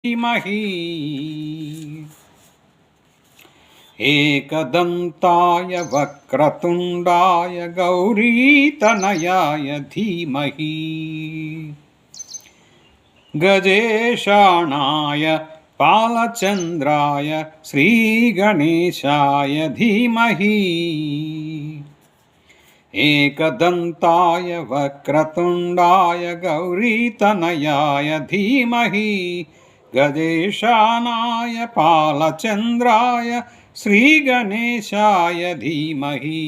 धीमहि एकदन्ताय वक्रतुण्डाय गौरीतनयाय धीमहि गजेशाणाय बालचन्द्राय श्रीगणेशाय धीमहि एकदन्ताय वक्रतुण्डाय गौरीतनयाय धीमहि गजेशानाय बालचन्द्राय श्रीगणेशाय धीमहि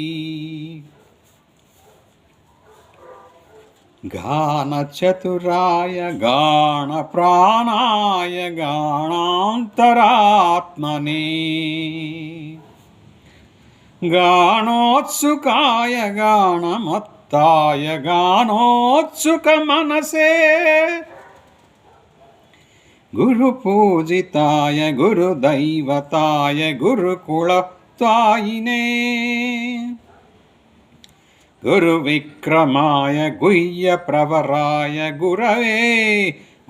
गानचतुराय गानप्राणाय गानान्तरात्मने गानोत्सुकाय गानमत्ताय गानोत्सुकमनसे गुरुपूजिताय गुरुदैवताय गुरुकुलत्वायिने गुरुविक्रमाय गुह्यप्रवराय गुरवे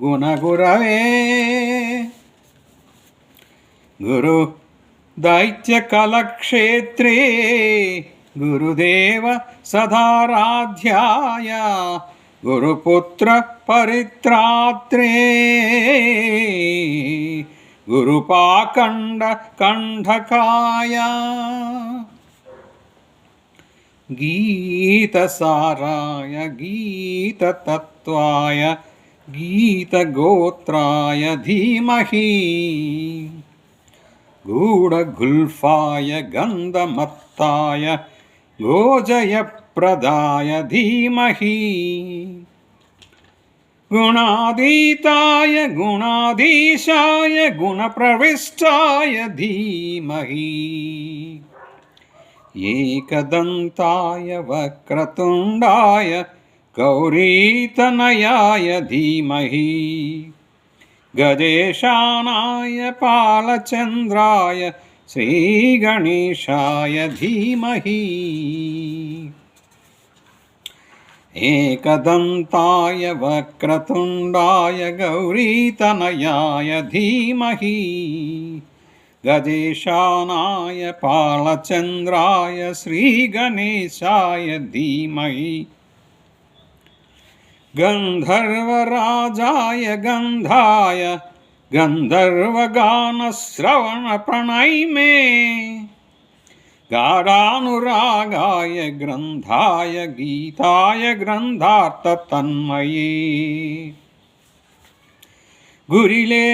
गुणगुरवे गुरु दैत्यकलक्षेत्रे गुरुदेव सदाराध्याय गुरुपुत्र परित्रात्रे गुरुपाखण्ड कंढकाय गीतसाराय गीततत्त्वाय गीतगोत्राय धीमहि गूढगुल्फाय गन्धमत्ताय गोजयप्रदाय धीमहि गुणातीताय गुणाधीशाय गुणप्रविष्टाय धीमहि एकदन्ताय वक्रतुण्डाय गौरीतनयाय धीमहि गजेशानाय बालचन्द्राय श्रीगणेशाय धीमहि एकदन्ताय वक्रतुण्डाय गौरीतनयाय धीमहि गजेशानाय बालचन्द्राय श्रीगणेशाय धीमहि गन्धर्वराजाय गन्धाय गन्धर्वगानश्रवणप्रणयिमे गाढानुरागाय ग्रन्थाय गीताय ग्रन्थार्थतन्मये गुरिले